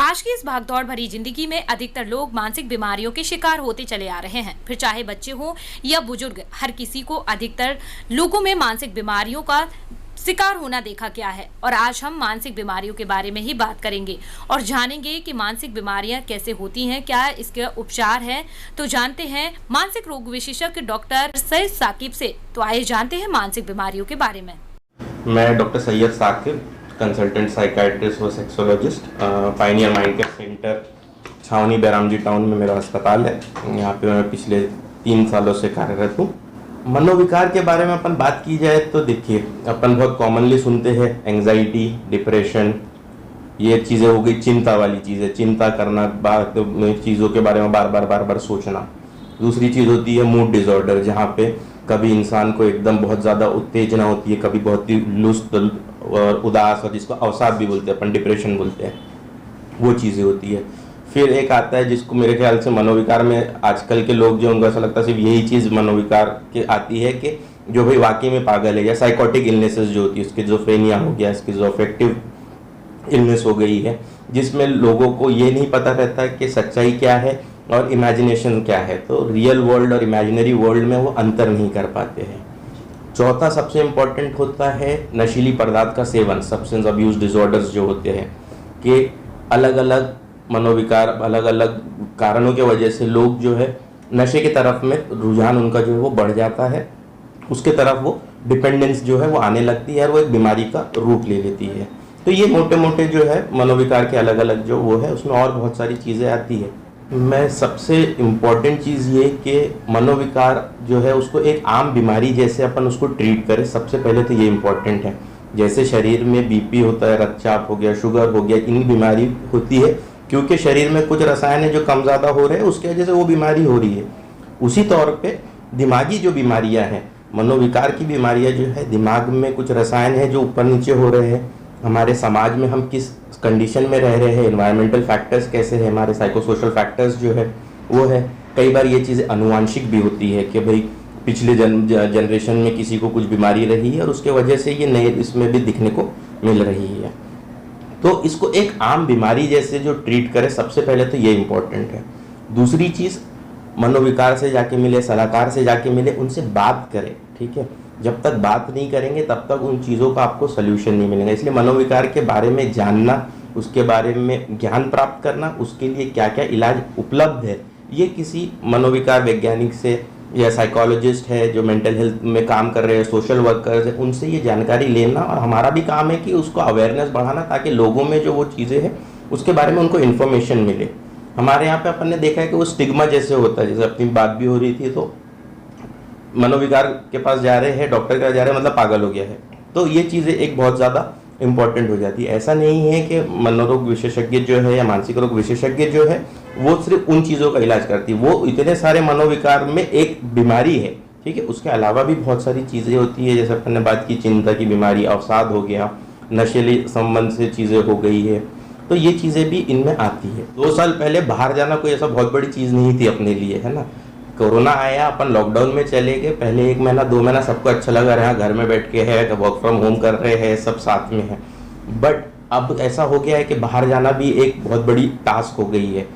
आज की इस भागदौड़ भरी जिंदगी में अधिकतर लोग मानसिक बीमारियों के शिकार होते चले आ रहे हैं। फिर चाहे बच्चे हों या बुजुर्ग, हर किसी को अधिकतर लोगों में मानसिक बीमारियों का शिकार होना देखा गया है। और आज हम मानसिक बीमारियों के बारे में ही बात करेंगे और जानेंगे कि मानसिक बीमारियां कैसे होती हैं, क्या इसके उपचार हैं। तो जानते हैं मानसिक रोग विशेषज्ञ डॉक्टर सैयद साकिब से। तो आइए जानते हैं मानसिक बीमारियों के बारे में। मैं doctor Syed Saqib, consultant psychiatrist व sexologist, pioneer mind care centre, Chhawani Bairamji town में मेरा अस्पताल है। यहाँ पे मैं पिछले 3 सालों से कार्यरत हूँ। मनोविकार के बारे में अपन बात की जाए तो देखिए, अपन बहुत कॉमनली सुनते हैं एंजाइटी, डिप्रेशन, ये चीज़ें हो गई चिंता वाली चीज़ें, चिंता करना, चीज़ों के बारे में बार बार सोचना। दूसरी चीज़ होती है मूड डिसऑर्डर, जहाँ पे कभी इंसान को एकदम बहुत ज़्यादा उत्तेजना होती है, कभी बहुत ही लुस्त और उदास, और जिसको अवसाद भी बोलते हैं, अपन डिप्रेशन बोलते हैं, वो चीज़ें होती है। फिर एक आता है जिसको मेरे ख्याल से मनोविकार में आजकल के लोग जो, उनको ऐसा लगता है सिर्फ यही चीज़ मनोविकार के आती है कि जो भाई वाकई में पागल है, या साइकोटिक इलनेसेस जो होती है, स्किज़ोफ्रेनिया हो गया, स्किज़ोअफेक्टिव इलनेस हो गई है, जिसमें लोगों को ये नहीं पता रहता कि सच्चाई क्या है और इमेजिनेशन क्या है। तो रियल वर्ल्ड और इमेजिनरी वर्ल्ड में वो अंतर नहीं कर पाते हैं। चौथा सबसे इम्पोर्टेंट होता है नशीली पदार्थ का सेवन, सब्सटेंस अब्यूज डिसऑर्डर्स जो होते हैं, कि अलग अलग मनोविकार, अलग अलग कारणों की वजह से लोग जो है नशे की तरफ में रुझान उनका जो है वो बढ़ जाता है, उसके तरफ वो डिपेंडेंस जो है वो आने लगती है और वो एक बीमारी का रूप ले लेती है। तो ये मोटे मोटे जो है मनोविकार के अलग अलग जो वो है, उसमें और बहुत सारी चीज़ें आती है। मैं सबसे इम्पॉर्टेंट चीज़ ये कि मनोविकार जो है उसको एक आम बीमारी जैसे अपन उसको ट्रीट करें, सबसे पहले तो ये इम्पॉर्टेंट है। जैसे शरीर में बीपी होता है, रक्तचाप हो गया, शुगर हो गया, इन बीमारी होती है क्योंकि शरीर में कुछ रसायन है जो कम ज़्यादा हो रहे हैं, उसकी वजह से वो बीमारी हो रही है। उसी तौर पे दिमागी जो बीमारियां हैं, मनोविकार की बीमारियां जो है, दिमाग में कुछ रसायन है जो ऊपर नीचे हो रहे हैं। हमारे समाज में हम किस कंडीशन में रह रहे हैं, एनवायरमेंटल फैक्टर्स कैसे हैं, हमारे साइकोसोशल फैक्टर्स जो है वो है। कई बार ये चीज़ें अनुवांशिक भी होती है कि भाई पिछले जनरेशन में किसी को कुछ बीमारी रही है और उसके वजह से ये नए इसमें भी दिखने को मिल रही है। तो इसको एक आम बीमारी जैसे जो ट्रीट करे, सबसे पहले तो ये इम्पोर्टेंट है। दूसरी चीज़, मनोविकार से जाके मिले, सलाहकार से जाके मिले, उनसे बात करें, ठीक है। जब तक बात नहीं करेंगे तब तक उन चीज़ों का आपको सल्यूशन नहीं मिलेगा। इसलिए मनोविकार के बारे में जानना, उसके बारे में ज्ञान प्राप्त करना, उसके लिए क्या क्या इलाज उपलब्ध है, ये किसी मनोविकार वैज्ञानिक से या साइकोलॉजिस्ट है जो मेंटल हेल्थ में काम कर रहे हैं, सोशल वर्कर्स हैं, उनसे ये जानकारी लेना। और हमारा भी काम है कि उसको अवेयरनेस बढ़ाना, ताकि लोगों में जो वो चीज़ें हैं उसके बारे में उनको इन्फॉर्मेशन मिले। हमारे यहाँ पे अपन ने देखा है कि वो स्टिग्मा जैसे होता है, जैसे अपनी बात भी हो रही थी, तो मनोविकार के पास जा रहे हैं, डॉक्टर के पास जा रहे हैं, मतलब पागल हो गया है। तो ये चीज़ें एक बहुत ज़्यादा इम्पॉर्टेंट हो जाती है। ऐसा नहीं है कि मनोरोग विशेषज्ञ जो है या मानसिक रोग विशेषज्ञ जो है वो सिर्फ उन चीज़ों का इलाज करती है, वो इतने सारे मनोविकार में एक बीमारी है, ठीक है। उसके अलावा भी बहुत सारी चीज़ें होती है, जैसे अपन ने बात की चिंता की बीमारी, अवसाद हो गया, नशेली संबंध से चीज़ें हो गई है, तो ये चीज़ें भी इनमें आती है। 2 साल पहले बाहर जाना कोई ऐसा बहुत बड़ी चीज़ नहीं थी अपने लिए, है ना। कोरोना आया, अपन लॉकडाउन में चले गए, पहले 1 महीना 2 महीना सबको अच्छा लगा रहा, घर में बैठ के है, वर्क फ्रॉम होम कर रहे हैं, सब साथ में है। बट अब ऐसा हो गया है कि बाहर जाना भी एक बहुत बड़ी टास्क हो गई है।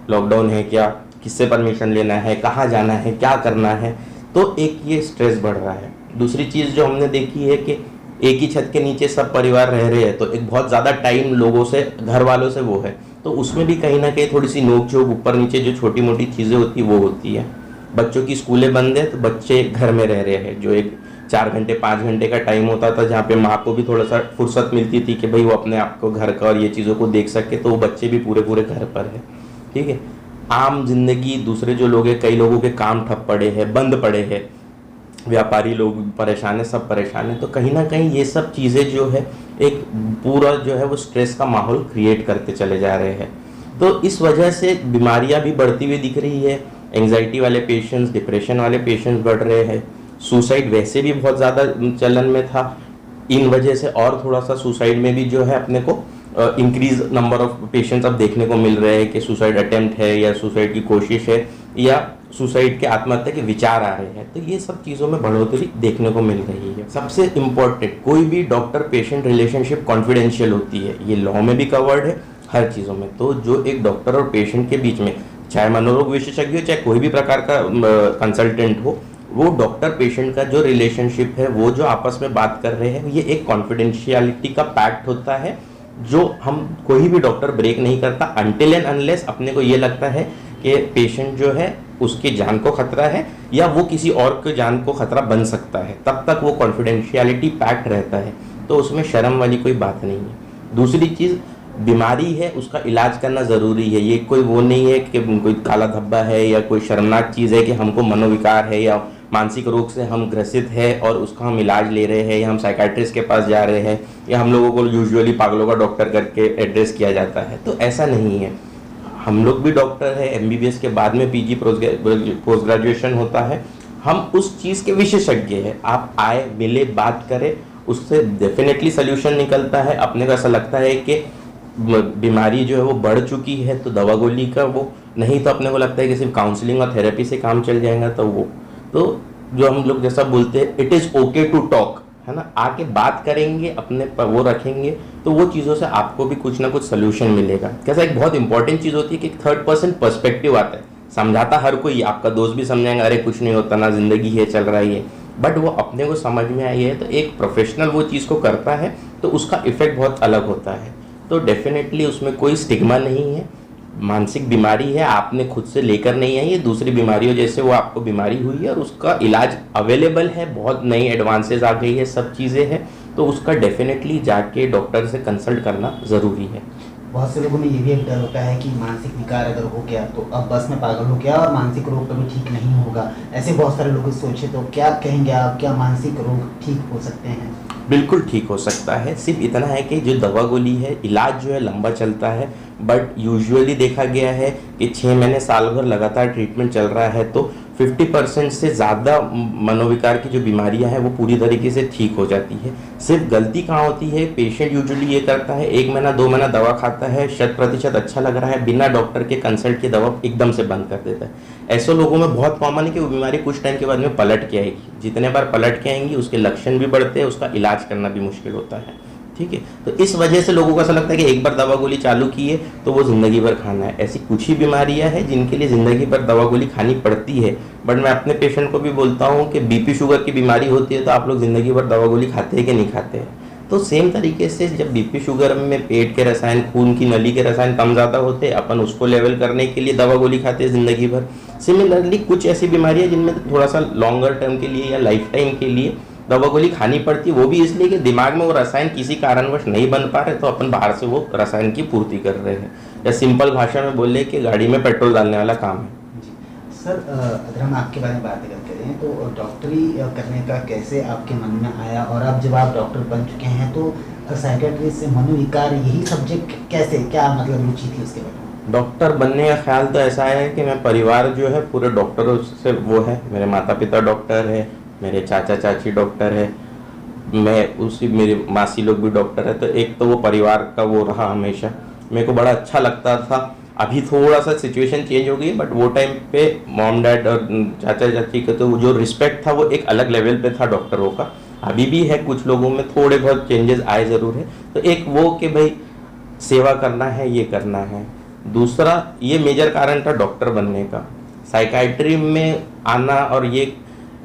लॉकडाउन है, क्या किससे परमिशन लेना है, कहाँ जाना है, क्या करना है, तो एक ये स्ट्रेस बढ़ रहा है। दूसरी चीज़ जो हमने देखी है कि एक ही छत के नीचे सब परिवार रह रहे हैं, तो एक बहुत ज़्यादा टाइम लोगों से, घर वालों से वो है, तो उसमें भी कहीं ना कहीं थोड़ी सी नोक-झोंक, ऊपर नीचे जो छोटी मोटी चीज़ें होती वो होती है। बच्चों की स्कूलें बंद है तो बच्चे घर में रह रहे हैं, जो एक 4 घंटे 5 घंटे का टाइम होता था जहाँ पे माँ को भी थोड़ा सा फुर्सत मिलती थी कि भाई वो अपने आप को घर का और ये चीज़ों को देख सके, तो वो बच्चे भी पूरे पूरे घर पर है, ठीक है। आम जिंदगी, दूसरे जो लोग हैं, कई लोगों के काम ठप पड़े हैं, बंद पड़े हैं, व्यापारी लोग परेशान है, सब परेशान है। तो कहीं ना कहीं ये सब चीज़ें जो है एक पूरा जो है वो स्ट्रेस का माहौल क्रिएट करते चले जा रहे हैं। तो इस वजह से बीमारियां भी बढ़ती हुई दिख रही है। एंग्जाइटी वाले पेशेंट्स, डिप्रेशन वाले पेशेंट्स बढ़ रहे हैं। सुसाइड वैसे भी बहुत ज़्यादा चलन में था, इन वजह से और थोड़ा सा सुसाइड में भी जो है अपने को इंक्रीज नंबर ऑफ पेशेंट्स अब देखने को मिल रहे हैं कि सुसाइड अटेम्प्ट है या सुसाइड की कोशिश है या सुसाइड के आत्महत्या के विचार आ रहे हैं। तो ये सब चीज़ों में बढ़ोतरी देखने को मिल रही है। सबसे इम्पोर्टेंट, कोई भी डॉक्टर पेशेंट रिलेशनशिप कॉन्फिडेंशियल होती है, ये लॉ में भी कवर्ड है, हर चीज़ों में। तो जो एक डॉक्टर और पेशेंट के बीच में, चाहे मनोरोग विशेषज्ञ हो, चाहे कोई भी प्रकार का कंसल्टेंट हो, वो डॉक्टर पेशेंट का जो रिलेशनशिप है, वो जो आपस में बात कर रहे हैं, ये एक कॉन्फिडेंशियलिटी का पैक्ट होता है जो हम कोई भी डॉक्टर ब्रेक नहीं करता अनटिल एंड अनलेस अपने को ये लगता है कि पेशेंट जो है उसकी जान को खतरा है या वो किसी और के जान को खतरा बन सकता है, तब तक वो कॉन्फिडेंशियलिटी पैक्ट रहता है। तो उसमें शर्म वाली कोई बात नहीं है। दूसरी चीज़, बीमारी है उसका इलाज करना ज़रूरी है। ये कोई वो नहीं है कि कोई काला धब्बा है या कोई शर्मनाक चीज़ है कि हमको मनोविकार है या मानसिक रोग से हम ग्रसित है और उसका हम इलाज ले रहे हैं, या हम साइकाट्रिस्ट के पास जा रहे हैं, या हम लोगों को यूजुअली पागलों का डॉक्टर करके एड्रेस किया जाता है। तो ऐसा नहीं है। हम लोग भी डॉक्टर है, एमबीबीएस के बाद में पीजी पोस्ट ग्रेजुएशन होता है। हम उस चीज़ के विशेषज्ञ हैं। आप आए, मिले, बात करें, उससे डेफिनेटली सोल्यूशन निकलता है। अपने को ऐसा लगता है कि बीमारी जो है वो बढ़ चुकी है तो दवा गोली का वो नहीं, तो अपने को लगता है कि सिर्फ काउंसलिंग और थेरेपी से काम चल जाएगा। तो जो हम लोग जैसा बोलते हैं, it is okay to talk, है ना, आके बात करेंगे, अपने पर वो रखेंगे, तो वो चीज़ों से आपको भी कुछ ना कुछ सोल्यूशन मिलेगा। कैसा एक बहुत इंपॉर्टेंट चीज़ होती है कि एक थर्ड पर्सन पर्सपेक्टिव आता है। समझाता हर कोई, आपका दोस्त भी समझाएंगे, अरे कुछ नहीं होता ना, ज़िंदगी है, चल रहा है, बट वो अपने को समझ में आई है तो एक प्रोफेशनल वो चीज़ को करता है तो उसका इफेक्ट बहुत अलग होता है। तो डेफिनेटली उसमें कोई स्टिग्मा नहीं है। मानसिक बीमारी है, आपने खुद से लेकर नहीं आई, ये दूसरी बीमारियों जैसे वो आपको बीमारी हुई है और उसका इलाज अवेलेबल है, बहुत नई एडवांसेस आ गई है, सब चीज़ें हैं, तो उसका डेफिनेटली जाके डॉक्टर से कंसल्ट करना ज़रूरी है। बहुत से लोगों में ये भी एक डर होता है कि मानसिक विकार अगर हो गया तो अब बस में पागल हो गया और मानसिक रोग कभी ठीक नहीं होगा, ऐसे बहुत सारे लोग सोचे। तो क्या कहेंगे आप, क्या मानसिक रोग ठीक हो सकते हैं? बिल्कुल ठीक हो सकता है। सिर्फ इतना है कि जो दवा गोली है, इलाज जो है लंबा चलता है, बट यूजुअली देखा गया है कि 6 महीने साल भर लगातार ट्रीटमेंट चल रहा है तो 50% से ज़्यादा मनोविकार की जो बीमारियां हैं वो पूरी तरीके से ठीक हो जाती है। सिर्फ गलती कहाँ होती है, पेशेंट यूजुअली ये करता है 1 महीना 2 महीना दवा खाता है, 100% अच्छा लग रहा है, बिना डॉक्टर के कंसल्ट के दवा एकदम से बंद कर देता है। ऐसे लोगों में बहुत कॉमन है कि वो बीमारी कुछ टाइम के बाद में पलट के आएगी। जितने बार पलट के आएंगी उसके लक्षण भी बढ़ते हैं, उसका इलाज करना भी मुश्किल होता है। ठीक है, तो इस वजह से लोगों को ऐसा लगता है कि एक बार दवा गोली चालू की है तो वो ज़िंदगी भर खाना है। ऐसी कुछ ही बीमारियां हैं जिनके लिए ज़िंदगी भर दवा गोली खानी पड़ती है। बट मैं अपने पेशेंट को भी बोलता हूँ कि बीपी शुगर की बीमारी होती है तो आप लोग ज़िंदगी भर दवा गोली खाते हैं कि नहीं खाते हैं। तो सेम तरीके से जब बीपी शुगर में पेट के रसायन, खून की नली के रसायन कम ज़्यादा होते हैं, अपन उसको लेवल करने के लिए दवा गोली खाते हैं ज़िंदगी भर। सिमिलरली कुछ ऐसी बीमारियाँ जिनमें थोड़ा सा लॉन्गर टर्म के लिए या लाइफ टाइम के लिए दवा गोली खानी पड़ती है, वो भी इसलिए कि दिमाग में वो रसायन किसी कारणवश नहीं बन पा रहे तो अपन बाहर से वो रसायन की पूर्ति कर रहे हैं। या सिंपल भाषा में बोले कि गाड़ी में पेट्रोल डालने वाला काम है। सर, अगर हम आपके बारे में बात करें तो डॉक्टरी करने का कैसे आपके मन में आया, और अब जब आप डॉक्टर बन चुके हैं तो साइकेट्रिस्ट से मनोविकार यही सब्जेक्ट कैसे, क्या मतलब रुचि थी उसके बारे में? डॉक्टर बनने का ख्याल तो ऐसा है कि मैं परिवार जो है पूरे डॉक्टरों से वो है, मेरे माता पिता डॉक्टर है, मेरे चाचा चाची डॉक्टर है, मैं उसी मेरी मासी लोग भी डॉक्टर है, तो एक तो वो परिवार का वो रहा हमेशा। मेरे को बड़ा अच्छा लगता था। अभी थोड़ा सा सिचुएशन चेंज हो गई, बट वो टाइम पे मॉम डैड और चाचा चाची का तो जो रिस्पेक्ट था वो एक अलग लेवल पे था डॉक्टरों का। अभी भी है, कुछ लोगों में थोड़े बहुत चेंजेस आए ज़रूर है। तो एक वो कि भाई सेवा करना है, ये करना है। दूसरा ये मेजर कारण था डॉक्टर बनने का, साइकाइट्री में आना। और ये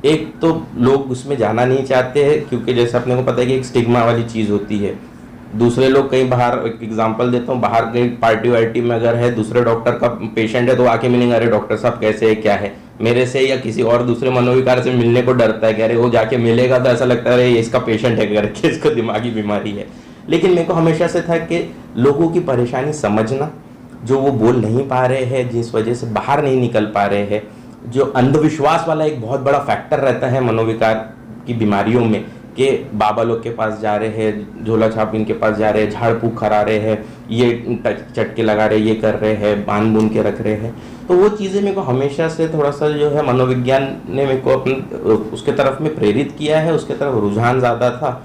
एक तो लोग उसमें जाना नहीं चाहते हैं क्योंकि जैसे अपने को पता है कि एक स्टिग्मा वाली चीज़ होती है। दूसरे लोग कहीं बाहर, एक एग्जांपल देता हूँ, बाहर कहीं पार्टी वार्टी में अगर है, दूसरे डॉक्टर का पेशेंट है तो आके मिलेंगे, अरे डॉक्टर साहब कैसे है, क्या है, मेरे से या किसी और दूसरे मनोविकार से मिलने को डरता है कि अरे वो जाके मिलेगा तो ऐसा लगता है अरे ये इसका पेशेंट है करके, इसको दिमागी बीमारी है। लेकिन मेरे को हमेशा से था कि लोगों की परेशानी समझना, जो वो बोल नहीं पा रहे हैं, जिस वजह से बाहर नहीं निकल पा रहे हैं, जो अंधविश्वास वाला एक बहुत बड़ा फैक्टर रहता है मनोविकार की बीमारियों में कि बाबा लोग के पास जा रहे हैं, झोला छाप इनके पास जा रहे हैं, झाड़ फूक करा रहे हैं, ये चटके लगा रहे हैं, ये कर रहे हैं, बांध बूंद के रख रहे हैं। तो वो चीज़ें मेरे को हमेशा से थोड़ा सा जो है मनोविज्ञान ने मेरे को उसके तरफ में प्रेरित किया है, उसके तरफ रुझान ज़्यादा था।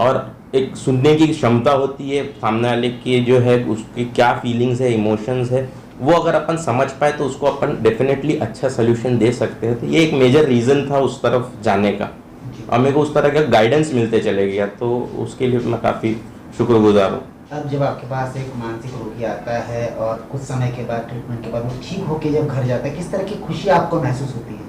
और एक सुनने की क्षमता होती है सामने वाले की, जो है उसकी क्या फीलिंग्स है, इमोशंस है, वो अगर अपन समझ पाए तो उसको अपन डेफिनेटली अच्छा सोल्यूशन दे सकते हैं। तो ये एक मेजर रीज़न था उस तरफ जाने का, और मेरे को उस तरह का गाइडेंस मिलते चले गया, तो उसके लिए मैं काफ़ी शुक्रगुजार हूँ। अब जब आपके पास एक मानसिक रोगी आता है और कुछ समय के बाद ट्रीटमेंट के बाद वो ठीक होके जब घर जाता है, किस तरह की खुशी आपको महसूस होती है?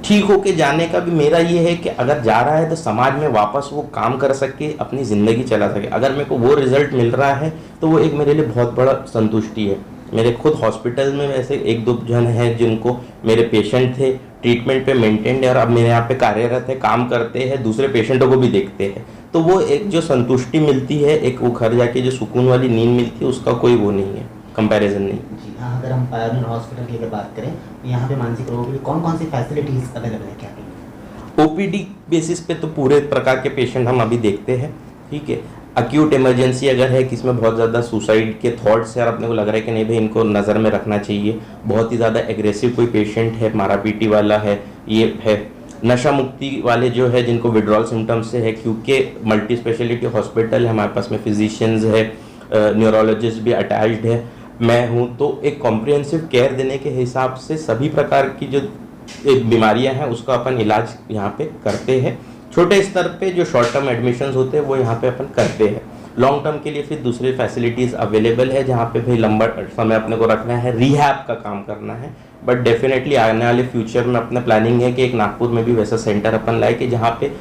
ठीक होके जाने का भी मेरा ये है कि अगर जा रहा है तो समाज में वापस वो काम कर सके, अपनी ज़िंदगी चला सके। अगर मेरे को वो रिजल्ट मिल रहा है तो वो एक मेरे लिए बहुत बड़ा संतुष्टि है। मेरे खुद हॉस्पिटल में ऐसे एक दो जन हैं जिनको मेरे पेशेंट थे, ट्रीटमेंट पे मेंटेन है और अब मेरे यहाँ पे कार्यरत है, काम करते हैं, दूसरे पेशेंटों को भी देखते हैं। तो वो एक जो संतुष्टि मिलती है, एक वो घर जाके जो सुकून वाली नींद मिलती है, उसका कोई वो नहीं है, कंपैरिजन नहीं। जी हाँ, अगर हम पायोनियर हॉस्पिटल की अगर बात करें तो यहाँ पे मानसिक रोगों के लिए कौन कौन सी फैसिलिटीज़ अवेलेबल है, क्या क्या? ओपीडी बेसिस पे तो पूरे प्रकार के पेशेंट हम अभी देखते हैं, ठीक है। अक्यूट इमरजेंसी अगर है कि इसमें बहुत ज़्यादा सुसाइड के थॉट्स है और अपने को लग रहा है कि नहीं भाई इनको नज़र में रखना चाहिए, बहुत ही ज़्यादा एग्रेसिव कोई पेशेंट है, मारा पीटी वाला है, ये है, नशा मुक्ति वाले जो है जिनको विड्रॉल सिम्टम्स से है, क्योंकि मल्टी स्पेशलिटी हॉस्पिटल है, हमारे पास में फिजिशियंस है, न्यूरोलॉजिस्ट भी अटैच्ड है, मैं हूँ, तो एक कॉम्प्रिहेंसिव केयर देने के हिसाब से सभी प्रकार की जो बीमारियां हैं उसका अपन इलाज यहाँ पे करते हैं। छोटे स्तर पे जो शॉर्ट टर्म एडमिशन्स होते हैं वो यहाँ पे अपन करते हैं। लॉन्ग टर्म के लिए फिर दूसरी फैसिलिटीज़ अवेलेबल है जहाँ पे भाई लंबा समय अपने को रखना है, रिहैब का काम करना है। बट डेफिनेटली आने वाले फ्यूचर में अपना प्लानिंग है कि एक नागपुर में भी वैसा सेंटर अपन लाए कि जहाँ पे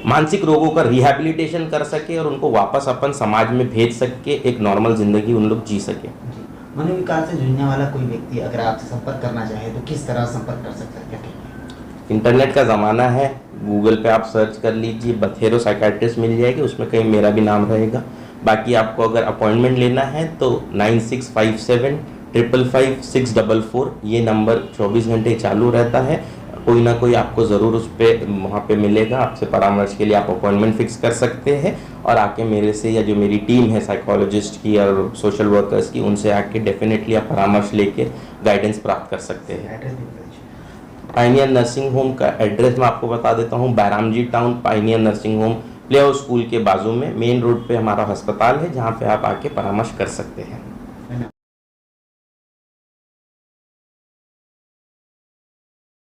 मानसिक रोगों का रिहैबिलिटेशन कर सके और उनको वापस अपन समाज में भेज सके, एक नॉर्मल ज़िंदगी उन लोग जी सके। मनोविकार से जूझने वाला कोई व्यक्ति अगर आपसे संपर्क करना चाहे तो किस तरह संपर्क कर सकता है, क्या कहेंगे? इंटरनेट का ज़माना है, गूगल पे आप सर्च कर लीजिए, बथेरो साइकाट्रिस्ट मिल जाएगी, उसमें कहीं मेरा भी नाम रहेगा। बाकी आपको अगर अपॉइंटमेंट लेना है तो 9657555644 ये नंबर 24 घंटे चालू रहता है। कोई ना कोई आपको ज़रूर उस पर वहाँ पे मिलेगा, आपसे परामर्श के लिए आप अपॉइंटमेंट फिक्स कर सकते हैं और आके मेरे से या जो मेरी टीम है साइकोलॉजिस्ट की और सोशल वर्कर्स की, उनसे आके डेफिनेटली आप परामर्श लेके गाइडेंस प्राप्त कर सकते हैं। एड्रेस भी बताइए। पाइनियर नर्सिंग होम का एड्रेस मैं आपको बता देता हूँ, Bairamji town pioneer nursing home play house school के बाजू में मेन रोड पे हमारा अस्पताल है, जहाँ पे आप आके परामर्श कर सकते हैं।